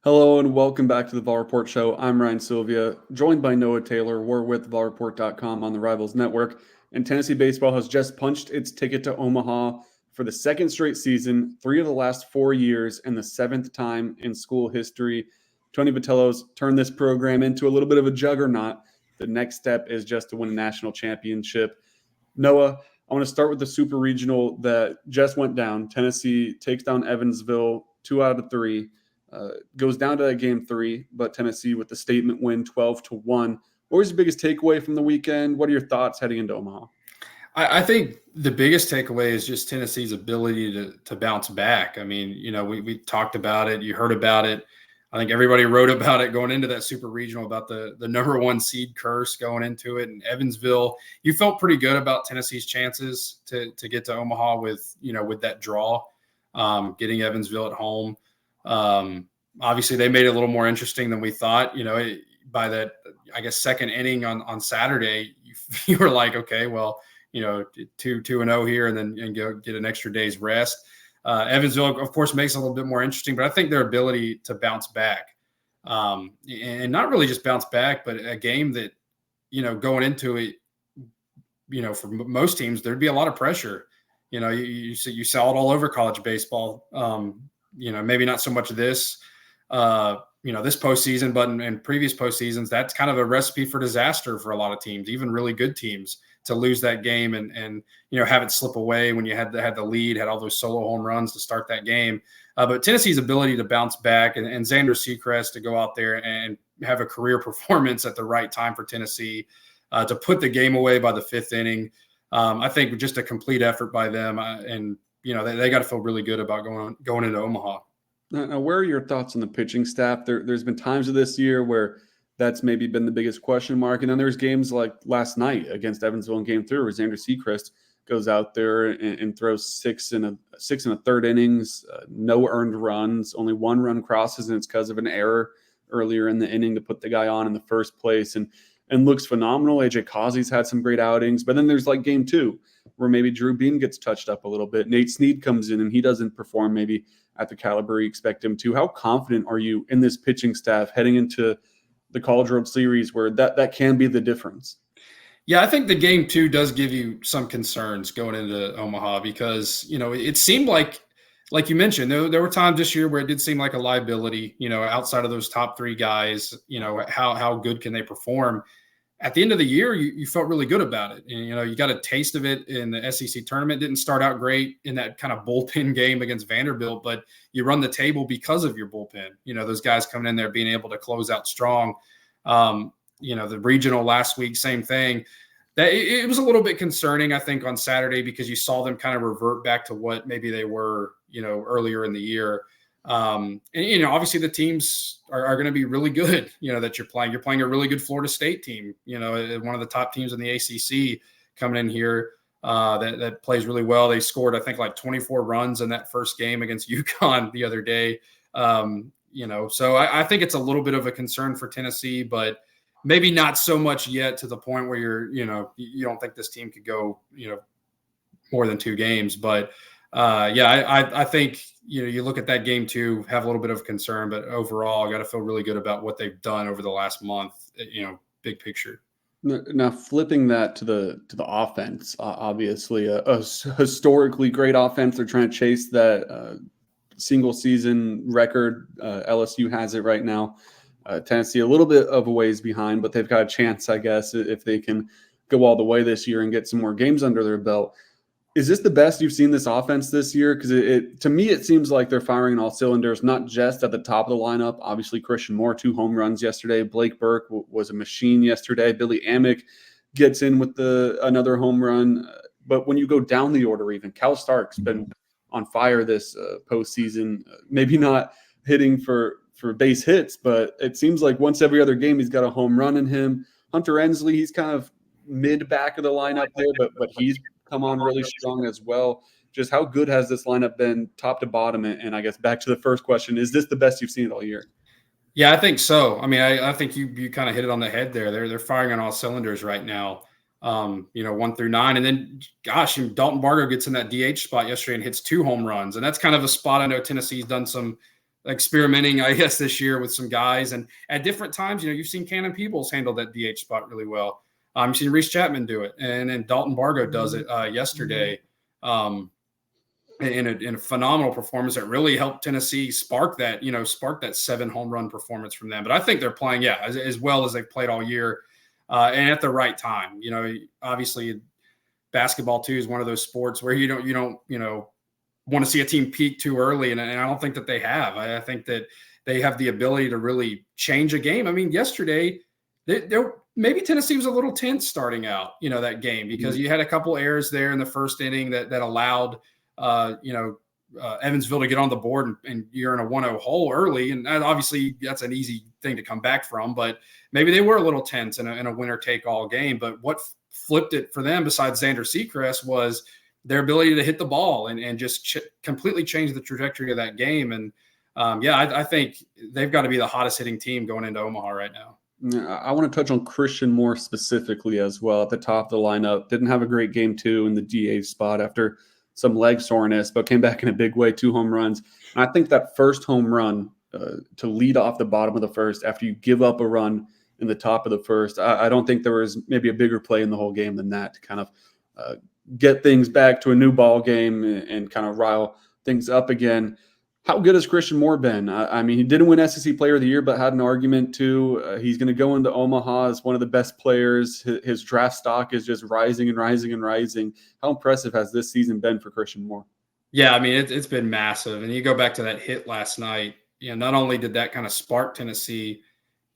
Hello and welcome back to the VolReport Show. I'm Ryan Sylvia, joined by Noah Taylor. We're with VolReport.com on the Rivals Network. And Tennessee baseball has just punched its ticket to Omaha for the second straight season, 3 of the last 4 years, and the 7th time in school history. Tony Vitello's turned this program into a little bit of a juggernaut. The next step is just to win a national championship. Noah, I want to start with the Super Regional that just went down. Tennessee takes down Evansville 2 out of 3. Goes down to that game 3, but Tennessee with the statement win 12-1. What was your biggest takeaway from the weekend? What are your thoughts heading into Omaha? I think the biggest takeaway is just Tennessee's ability to bounce back. I mean, we talked about it. You heard about it. I think everybody wrote about it going into that Super Regional about the number 1 seed curse going into it. And Evansville, you felt pretty good about Tennessee's chances to get to Omaha with that draw, getting Evansville at home. Obviously they made it a little more interesting than we thought, by that, I guess, second inning on Saturday, you were like, okay, well, 2-0 here and go get an extra day's rest. Evansville, of course, makes it a little bit more interesting, but I think their ability to bounce back, and not really just bounce back, but a game that, going into it, for most teams, there'd be a lot of pressure. You saw it all over college baseball. Maybe not so much this postseason, but in previous postseasons, that's kind of a recipe for disaster for a lot of teams, even really good teams, to lose that game and have it slip away when you had the lead, had all those solo home runs to start that game. But Tennessee's ability to bounce back and Xander Sechrest to go out there and have a career performance at the right time for Tennessee, to put the game away by the 5th inning. I think just a complete effort by them, and they got to feel really good about going into Omaha. Now, where are your thoughts on the pitching staff? There's been times of this year where that's maybe been the biggest question mark. And then there's games like last night against Evansville in Game 3 where Xander Sechrest goes out there and throws 6 and a third innings, no earned runs, only 1 run crosses, and it's because of an error earlier in the inning to put the guy on in the first place. And looks phenomenal. AJ Causey's had some great outings. But then there's like Game 2 where maybe Drew Beam gets touched up a little bit. Nate Snead comes in and he doesn't perform maybe at the caliber you expect him to. How confident are you in this pitching staff heading into the College World Series where that can be the difference? Yeah, I think the Game 2 does give you some concerns going into Omaha because, it seemed like you mentioned, there were times this year where it did seem like a liability, outside of those top 3 guys, how good can they perform? At the end of the year, you felt really good about it. And, you got a taste of it in the SEC tournament. Didn't start out great in that kind of bullpen game against Vanderbilt, but you run the table because of your bullpen. Those guys coming in there being able to close out strong. The regional last week, same thing. That it was a little bit concerning, I think, on Saturday because you saw them kind of revert back to what maybe they were, earlier in the year. And obviously the teams are going to be really good, that you're playing. You're playing a really good Florida State team, one of the top teams in the ACC coming in here that plays really well. They scored, I think, like 24 runs in that first game against UConn the other day. So I think it's a little bit of a concern for Tennessee, but maybe not so much yet to the point where you don't think this team could go, more than 2 games. But I think, you look at that Game 2, have a little bit of concern, but overall, I got to feel really good about what they've done over the last month, big picture. Now, flipping that to the offense, obviously a historically great offense. They're trying to chase that single season record. LSU has it right now. Tennessee a little bit of a ways behind, but they've got a chance, I guess, if they can go all the way this year and get some more games under their belt. Is this the best you've seen this offense this year? Because to me, it seems like they're firing on all cylinders, not just at the top of the lineup. Obviously, Christian Moore, 2 home runs yesterday. Blake Burke was a machine yesterday. Billy Amick gets in with another home run. But when you go down the order, even Cal Stark's been on fire this postseason. Maybe not hitting for base hits, but it seems like once every other game he's got a home run in him. Hunter Ensley, he's kind of mid back of the lineup there, but he's come on really strong as well. Just how good has this lineup been top to bottom? And I guess back to the first question, is this the best you've seen it all year? Yeah, I think so. I mean, I think you kind of hit it on the head there. They're firing on all cylinders right now. 1 through 9. And then, gosh, Dalton Bargo gets in that DH spot yesterday and hits 2 home runs. And that's kind of a spot I know Tennessee's done some experimenting, I guess, this year with some guys. And at different times, you've seen Cannon Peebles handle that DH spot really well. You've seen Reese Chapman do it, and then Dalton Bargo does it yesterday in a phenomenal performance that really helped Tennessee spark that 7 home run performance from them. But I think they're playing, as well as they've played all year, and at the right time. Obviously, basketball too is one of those sports where you don't want to see a team peak too early, and I don't think that they have. I think that they have the ability to really change a game. I mean, yesterday, maybe Tennessee was a little tense starting out, that game, because you had a couple errors there in the first inning that allowed, Evansville to get on the board, and you're in a 1-0 hole early. And obviously that's an easy thing to come back from, but maybe they were a little tense in a winner take all game. But what flipped it for them, besides Xander Seacrest, was their ability to hit the ball and just completely change the trajectory of that game. And I think they've got to be the hottest hitting team going into Omaha right now. I want to touch on Christian Moore specifically as well at the top of the lineup. Didn't have a great game too in the DH spot after some leg soreness, but came back in a big way, 2 home runs. And I think that first home run to lead off the bottom of the first after you give up a run in the top of the first, I don't think there was maybe a bigger play in the whole game than that to kind of get things back to a new ball game and kind of rile things up again. How good has Christian Moore been? I mean, he didn't win SEC Player of the Year, but had an argument too. He's going to go into Omaha as one of the best players. His draft stock is just rising and rising and rising. How impressive has this season been for Christian Moore? Yeah, I mean, it's been massive. And you go back to that hit last night, not only did that kind of spark Tennessee,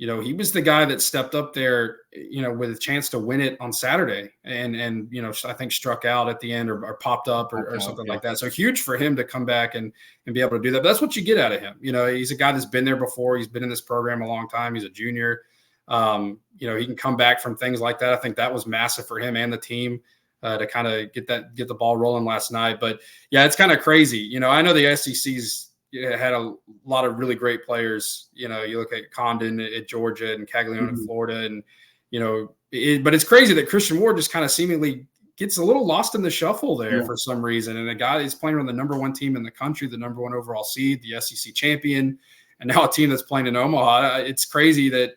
he was the guy that stepped up there, with a chance to win it on Saturday and I think struck out at the end or popped up or something like that. So huge for him to come back and be able to do that. But that's what you get out of him. He's a guy that's been there before. He's been in this program a long time. He's a junior. He can come back from things like that. I think that was massive for him and the team to kind of get the ball rolling last night. But yeah, it's kind of crazy. I know the SEC's had a lot of really great players. You look at Condon at Georgia and Caglione in Florida, and but it's crazy that Christian Moore just kind of seemingly gets a little lost in the shuffle there for some reason. And a guy is playing on the number 1 team in the country, the number 1 overall seed, the SEC champion, and now a team that's playing in Omaha. It's crazy that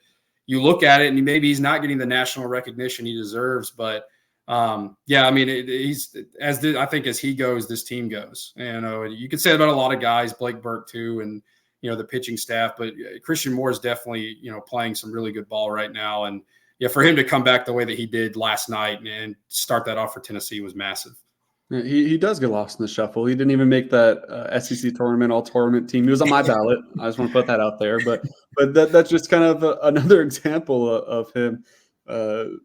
you look at it and maybe he's not getting the national recognition he deserves, but I mean, I think as he goes, this team goes. And you could say about a lot of guys, Blake Burke too, and the pitching staff. But Christian Moore is definitely playing some really good ball right now. And for him to come back the way that he did last night and start that off for Tennessee was massive. He does get lost in the shuffle. He didn't even make that SEC tournament, all-tournament team. He was on my ballot. I just want to put that out there. But that's just kind of another example of him.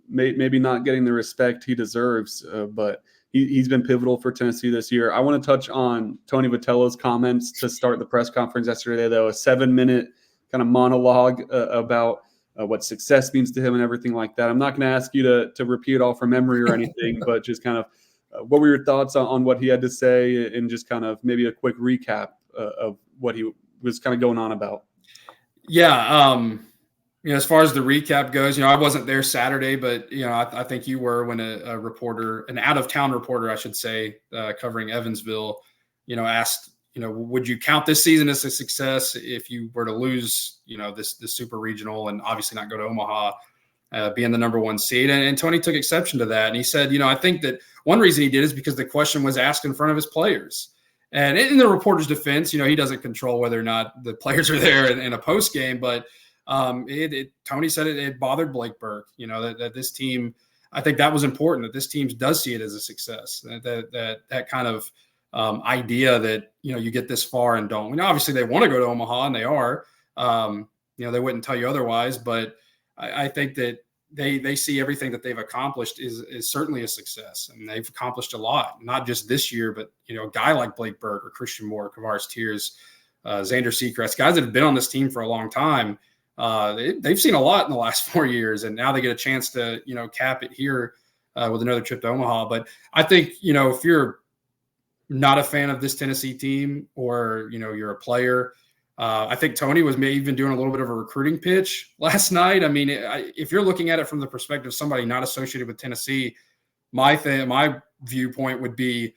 Maybe not getting the respect he deserves, but he's been pivotal for Tennessee this year. I want to touch on Tony Vitello's comments to start the press conference yesterday, though, a 7-minute kind of monologue about what success means to him and everything like that. I'm not going to ask you to repeat it all from memory or anything, but just kind of what were your thoughts on what he had to say and just kind of maybe a quick recap of what he was kind of going on about? Yeah. As far as the recap goes, I wasn't there Saturday, but, I think you were when a reporter, an out-of-town reporter, I should say, covering Evansville, asked, would you count this season as a success if you were to lose, this super regional and obviously not go to Omaha, being the number 1 seed? And Tony took exception to that. And he said, I think that one reason he did is because the question was asked in front of his players. And in the reporter's defense, he doesn't control whether or not the players are there in a post game, but Tony said it bothered Blake Burke, that this team, I think that was important, that this team does see it as a success, that kind of idea that, you get this far and don't. I mean, obviously they want to go to Omaha and they are, they wouldn't tell you otherwise, but I think that they see everything that they've accomplished is certainly a success. I mean, they've accomplished a lot, not just this year, but, a guy like Blake Burke or Christian Moore, Kavaris Tears, Xander Seacrest, guys that have been on this team for a long time. They've seen a lot in the last 4 years, and now they get a chance to, cap it here with another trip to Omaha. But I think, if you're not a fan of this Tennessee team or, you're a player, I think Tony was maybe even doing a little bit of a recruiting pitch last night. I mean, if you're looking at it from the perspective of somebody not associated with Tennessee, my viewpoint would be,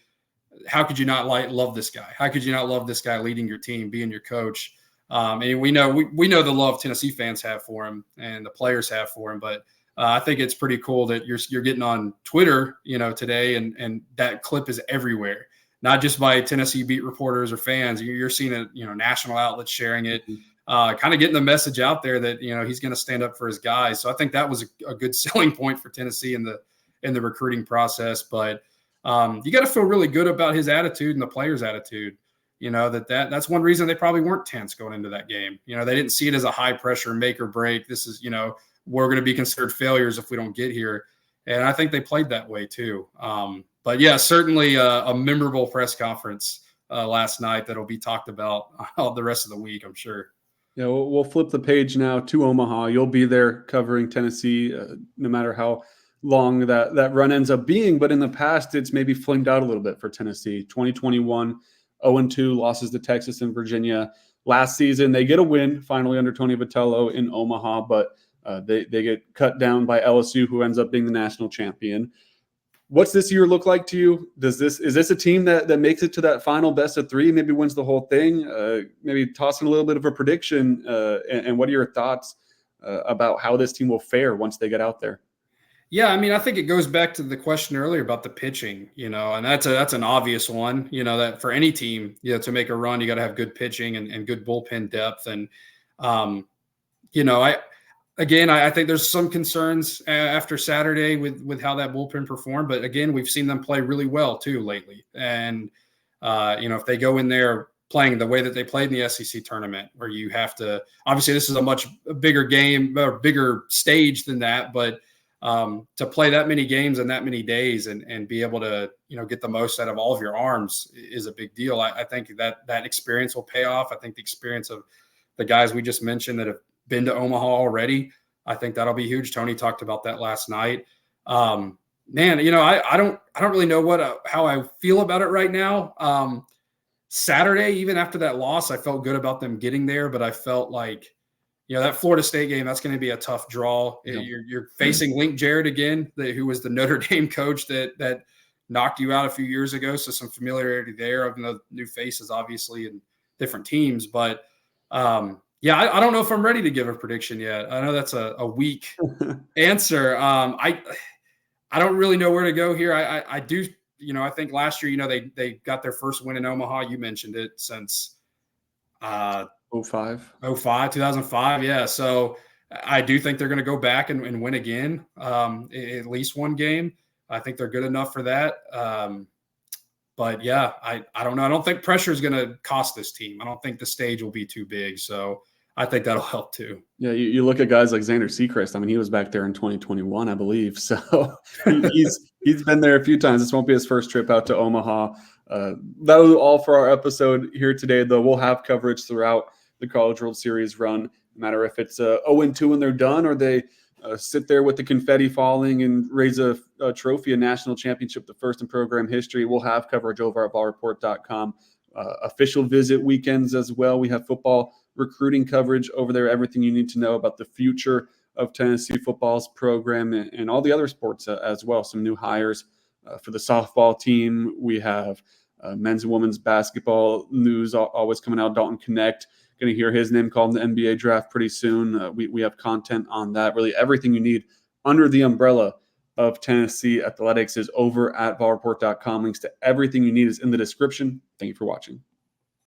how could you not love this guy? How could you not love this guy leading your team, being your coach? And we know the love Tennessee fans have for him and the players have for him. But I think it's pretty cool that you're getting on Twitter, today, and that clip is everywhere, not just by Tennessee beat reporters or fans. You're seeing it, national outlets sharing it, kind of getting the message out there that he's going to stand up for his guys. So I think that was a good selling point for Tennessee in the recruiting process. But you got to feel really good about his attitude and the players' attitude. That's one reason they probably weren't tense going into that game. They didn't see it as a high pressure make or break. This is, we're going to be considered failures if we don't get here. And I think they played that way too. But yeah, certainly a memorable press conference last night that'll be talked about all the rest of the week, I'm sure. Yeah, we'll flip the page now to Omaha. You'll be there covering Tennessee, no matter how long that run ends up being. But in the past, it's maybe flamed out a little bit for Tennessee. 2021, 0-2 losses to Texas and Virginia. Last season, they get a win finally under Tony Vitello in Omaha, but they get cut down by LSU, who ends up being the national champion. What's this year look like to you? Is this a team that makes it to that final best of three, maybe wins the whole thing? Maybe tossing a little bit of a prediction. And what are your thoughts about how this team will fare once they get out there? Yeah, I mean, I think it goes back to the question earlier about the pitching, and that's an obvious one, that for any team, to make a run, you got to have good pitching and good bullpen depth. And, I think there's some concerns after Saturday with how that bullpen performed. But again, we've seen them play really well too lately. And, if they go in there playing the way that they played in the SEC tournament, where you have to, obviously this is a much bigger game or bigger stage than that, but to play that many games in that many days and be able to, get the most out of all of your arms is a big deal. I think that experience will pay off. I think the experience of the guys we just mentioned that have been to Omaha already, I think that'll be huge. Tony talked about that last night. I don't really know how I feel about it right now. Saturday, even after that loss, I felt good about them getting there, but I felt like, that Florida State game, that's going to be a tough draw. Yeah. You're facing Link Jarrett again, who was the Notre Dame coach that knocked you out a few years ago. So some familiarity there, even though new faces, obviously, and different teams. But, I don't know if I'm ready to give a prediction yet. I know that's a weak answer. I don't really know where to go here. I do, I think last year, they got their first win in Omaha. You mentioned it since 2005. Yeah. So I do think they're going to go back and win again, at least one game. I think they're good enough for that. But yeah, I don't know. I don't think pressure is going to cost this team. I don't think the stage will be too big. So I think that'll help too. Yeah. You look at guys like Xander Sechrist. I mean, he was back there in 2021, I believe. So he's been there a few times. This won't be his first trip out to Omaha. That was all for our episode here today, though. We'll have coverage throughout the College World Series run, no matter if it's 0-2 when they're done or they sit there with the confetti falling and raise a trophy, a national championship, the first in program history. We'll have coverage over at VolReport.com. Official visit weekends as well. We have football recruiting coverage over there, everything you need to know about the future of Tennessee football's program and all the other sports as well. Some new hires for the softball team. We have men's and women's basketball news always coming out. Dalton Connect, going to hear his name called in the NBA draft pretty soon. We have content on that. Really everything you need under the umbrella of Tennessee athletics is over at VolReport.com. Links to everything you need is in the description. Thank you for watching.